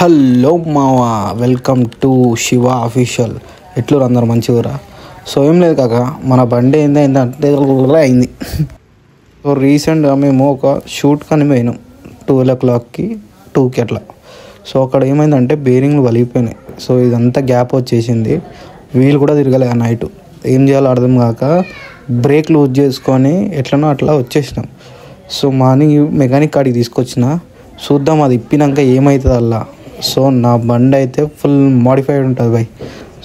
Hello మావా, welcome to Shiva official. ఎట్లు అందరు మంచిగా. సో ఏం లేదు కాక, మన బండి ఏంటంటే అయింది. సో రీసెంట్గా మేము ఒక షూట్ కానీ పోయినాం 12 o'clockకి 2కి అట్లా. సో అక్కడ ఏమైందంటే బేరింగ్లు వలిగిపోయినాయి. సో ఇదంతా గ్యాప్ వచ్చేసింది, వీలు కూడా తిరగలే ఆ నైట్. ఏం చేయాలో అర్థం కాక బ్రేక్ లూజ్ చేసుకొని ఎట్లనో అట్లా వచ్చేసినాం. సో మార్నింగ్ మెకానిక్ కాడికి తీసుకొచ్చిన, చూద్దాం అది ఇప్పినాక ఏమవుతుంది అలా. సో నా బండి అయితే ఫుల్ మోడిఫైడ్ ఉంటుంది బై.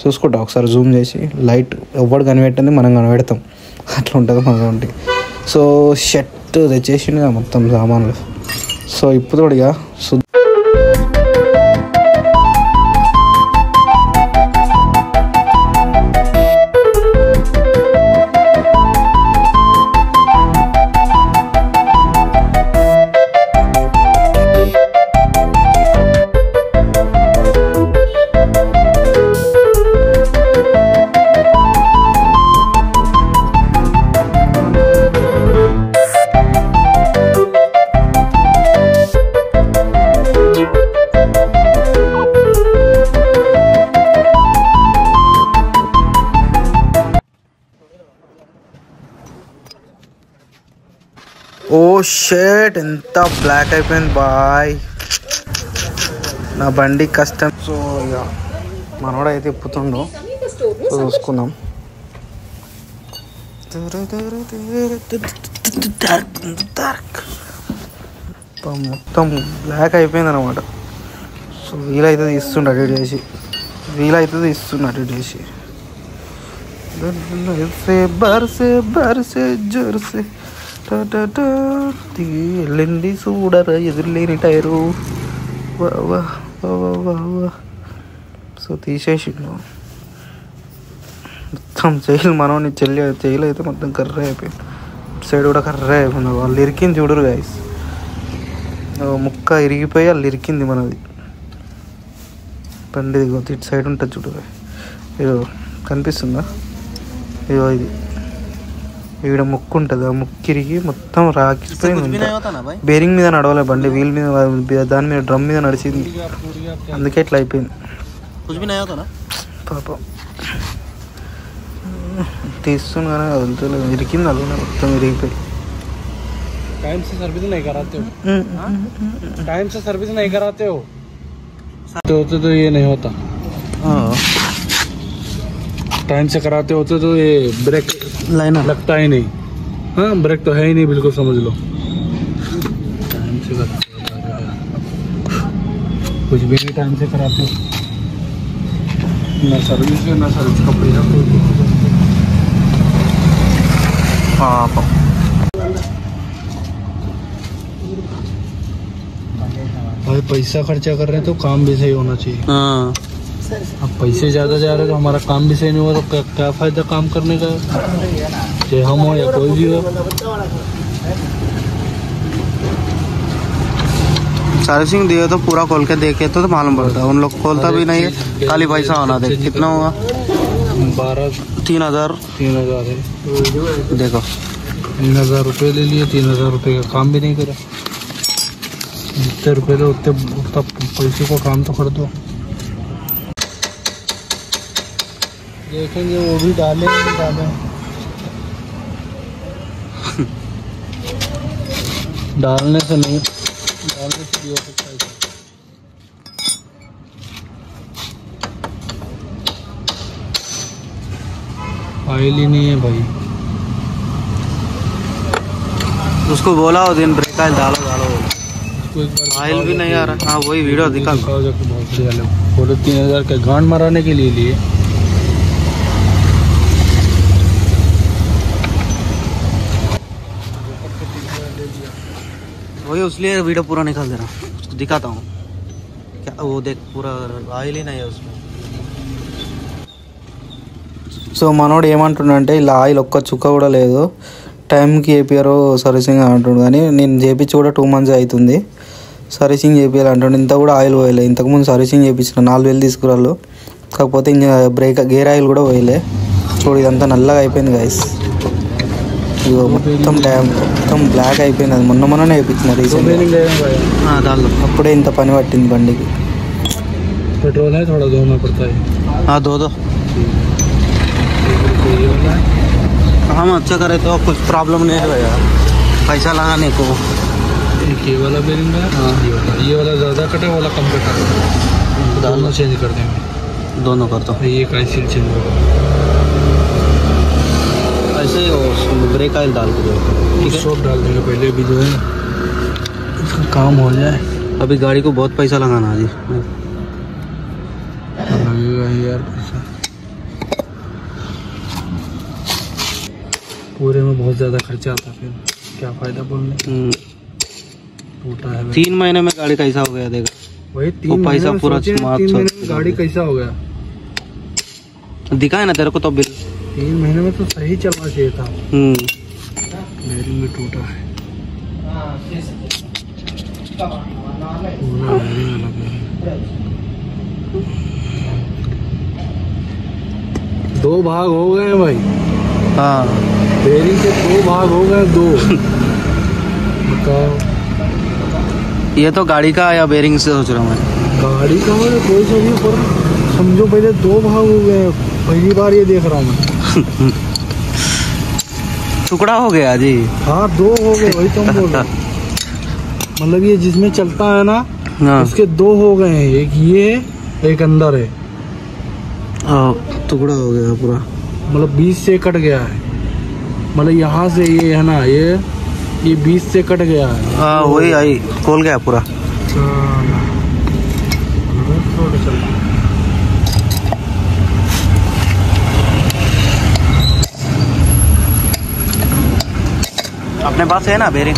చూసుకుంటా ఒకసారి జూమ్ చేసి, లైట్ ఎవరు కనిపెట్టింది మనం కనిపెడతాం, అట్లా ఉంటుంది మన బండి. సో షర్ట్ తెచ్చేసిండు మొత్తం సామాన్లు. సో ఇప్పుడు కూడా ఇక ఓ షర్ట్ ఎంత బ్లాక్ అయిపోయింది బాయ్ నా బండి కష్టం. సో ఇక మనోడు అయితే ఇప్పుతుండో చూసుకుందాం. మొత్తం బ్లాక్ అయిపోయింది అనమాట. సో వీలైతే తీస్తుండ అటు చేసి, బర్సే బర్సే జర్సే వెళ్ళింది చూడరా ఎదురులేని టైరు. సో తీసేసిండు మొత్తం చెయ్యలు. మనోని చెయ్యలు అయితే మొత్తం కర్ర అయిపోయింది, సైడ్ కూడా కర్ర అయిపోయింది. వాళ్ళు ఇరికింది చూడరు గైస్, ముక్క ఇరిగిపోయి వాళ్ళు ఇరికింది మనది బండి. ఇటు సైడ్ ఉంటుంది చూడరు, ఇదో కనిపిస్తుందా, ఇదో ఇది ఈడ ముక్కు ఉంటుంది, ఆ ముక్కు ఇరిగి మొత్తం రాకిపోయింది. బేరింగ్ మీద నడవలే బండి, వీల్ మీద, దాని మీద డ్రమ్ మీద నడిచింది, అందుకే ఇట్లా అయిపోయింది పాపం. తీస్తున్నా కానీ వదులుతలేదు, ఇరికింది అలానే మొత్తం ఇరిగిపోయి. टाइम से सर्विस नहीं कराते हो होते तो ये नहीं होता. टाइम से कराते होते तो ये ब्रेक लाइन लगता ही नहीं. हाँ, ब्रेक तो है ही नहीं, बिल्कुल समझ लो. टाइम से कुछ भी नहीं टाइम से कराते हो, ना सर्विस है ना सर्विस का पैसा. हाँ भाई पैसा खर्चा कर रहे हैं तो काम भी सही होना चाहिए. हाँ, अब पैसे ज़्यादा जा रहे हैं तो हमारा काम भी सही नहीं हुआ तो क्या फ़ायदा काम करने का, चाहे हम हो या कोई भी हो. सर्विसिंग दिए तो पूरा खोल के देखे तो मालूम पड़ता है. उन लोग खोलता भी नहीं है, खाली पैसा होना. देख कितना हुआ, 3,000 है. देखो 3,000 रुपये ले लिए, 3,000 रुपये का काम भी नहीं करा. जितने रुपये दो उतने पैसे को काम तो कर दो. देखेंगे वो भी डाले नहीं डाले. डालने से भी हो सकता है. ऑयल ही नहीं है भाई. उसको बोला वो दिन ब्रेक ऑयल डालो. ऑयल भी नहीं आ रहा. हाँ वही वीडियो दिखा. बोलो 3,000 के गांड मराने के लिए वही, इसलिए वीडियो पूरा निकाल दे रहा हूँ, दिखाता हूँ क्या. वो देख पूरा ఆయిల్ ही नहीं है उसमें. సో మనోడు ఏమంటుండంటే ఇలా ఆయిల్ ఒక్క చుక్క కూడా లేదు, టైంకి ఏపీఆర్ సర్వీసింగ్ అంటుండు. కానీ నేను చేయించి కూడా 2 months అవుతుంది, సర్వీసింగ్ చేయాలి అంటుండే. ఇంత కూడా ఆయిల్ పోయలే. ఇంతకుముందు సర్వీసింగ్ చేయించిన 4,000 తీసుకురాళ్ళు, కాకపోతే ఇంకా గేర్ ఆయిల్ కూడా పోయలే. చూడు ఇదంతా నల్లగా అయిపోయింది గైస్. ఇగో మొత్తం మొత్తం బ్లాక్ అయిపోయింది. అది మొన్ననే వేయించిన రీసెంట్గా, దానిలో అప్పుడే ఇంత పని పట్టింది బండికి. पेट्रोल है, थोड़ा धोना पड़ता है। हाँ दो दो। ये वाला है। हम अच्छा करें तो कुछ प्रॉब्लम नहीं है यार, पैसा लगाने को। एक ये वाला बेरिंग है। हाँ ये वाला ज़्यादा कटा, वाला कम कटा, दोनों चेंज कर देंगे। दोनों कर दो। ये का सील चेंज होगा, ऐसे ही ब्रेक ऑयल डाल के दो, ठीक है। सब डाल देंगे पहले भी, जो है इसका काम हो जाए। अभी गाड़ी को बहुत पैसा लगाना है जी, लगेगा यार पैसा, पूरे में बहुत ज़्यादा खर्चा आता, फिर क्या फ़ायदा बोलने। टूटा है 3 महीने में गाड़ी कैसा हो गया देखा। वही 3 पैसा पूरा 3 महीने में गाड़ी कैसा हो गया, दिखा है ना तेरे को तो बिल। 3 महीने में तो सही चलना चाहिए था। बेरिंग में टूटा है, पूरा बेरिंग अलग है। 2 भाग हो गए भाई। हाँ बेरिंग के 2 भाग हो गए, 2। बताओ, ये तो गाड़ी का या बेरिंग से सोच रहा हूँ मैं। गाड़ी का मतलब कोई सा भी, पर समझो पहले 2 भाग हो गए, पहली बार ये देख रहा हूँ मैं। टुकड़ा हो गया जी। हाँ 2 हो गए, वही तो हम बोल रहे हैं। मतलब ये जिसमें चलता है ना, हाँ उसके 2 हो गए हैं, एक ये एक अंदर है। टुकड़ा हो गया पूरा, मतलब 20 से कट गया है, मतलब यहाँ से ये है ना, ये 20 से कट गया है। हाँ वही आई खोल गया पूरा। अपने पास है ना बेरिंग,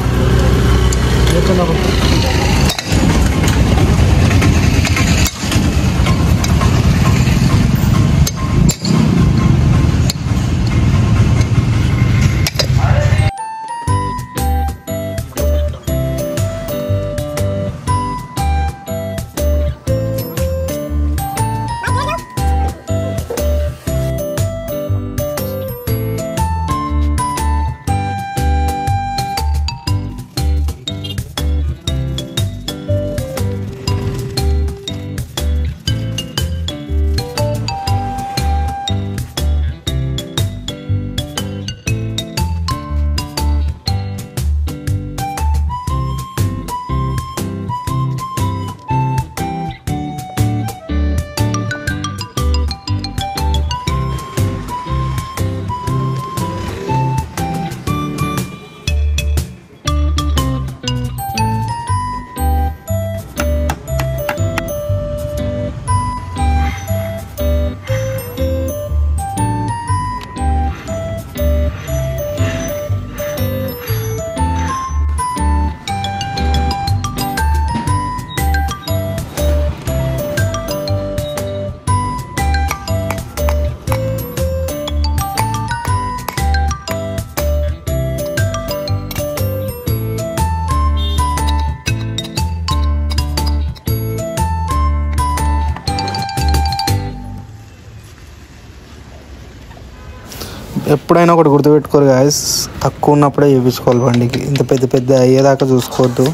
ఎప్పుడైనా ఒకటి గుర్తుపెట్టుకోరు గాయస్, తక్కువ ఉన్నప్పుడే చేయించుకోవాలి బండికి, ఇంత పెద్ద పెద్ద అయ్యేదాకా చూసుకోవద్దు.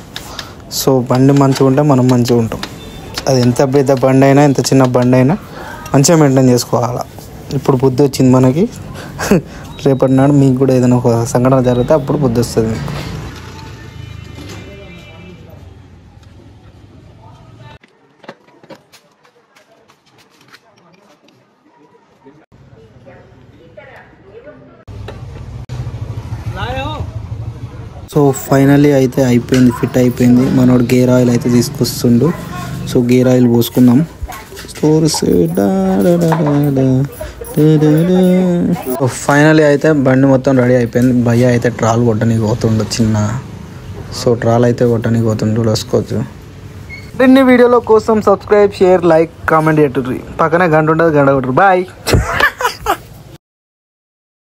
సో బండి మంచిగా ఉంటే మనం మంచిగా ఉంటాం. అది ఎంత పెద్ద బండి అయినా ఎంత చిన్న బండి అయినా మంచిగా మెయింటైన్ చేసుకోవాలి. ఇప్పుడు బుద్ధి వచ్చింది మనకి, రేపటి నాడు మీకు కూడా ఏదైనా ఒక సంఘటన జరిగితే అప్పుడు బుద్ధి వస్తుంది మీకు. సో ఫైనల్లీ అయితే అయిపోయింది, ఫిట్ అయిపోయింది. మనోడు గేర్ ఆయిల్ అయితే తీసుకొస్తుండు. సో గేర్ ఆయిల్ పోసుకుందాం. ఫైనల్లీ అయితే బండి మొత్తం రెడీ అయిపోయింది. భయ్య అయితే ట్రాల్ కొట్టడానికి పోతుండు చిన్న. సో ట్రాల్ అయితే కొట్టడానికి పోతుండు, వేసుకోవచ్చు. మరిన్ని వీడియోల కోసం సబ్స్క్రైబ్, షేర్, లైక్, కామెంట్ చేయండి. పక్కనే గంట ఉంటుంది, గంట కొట్టరు. బాయ్.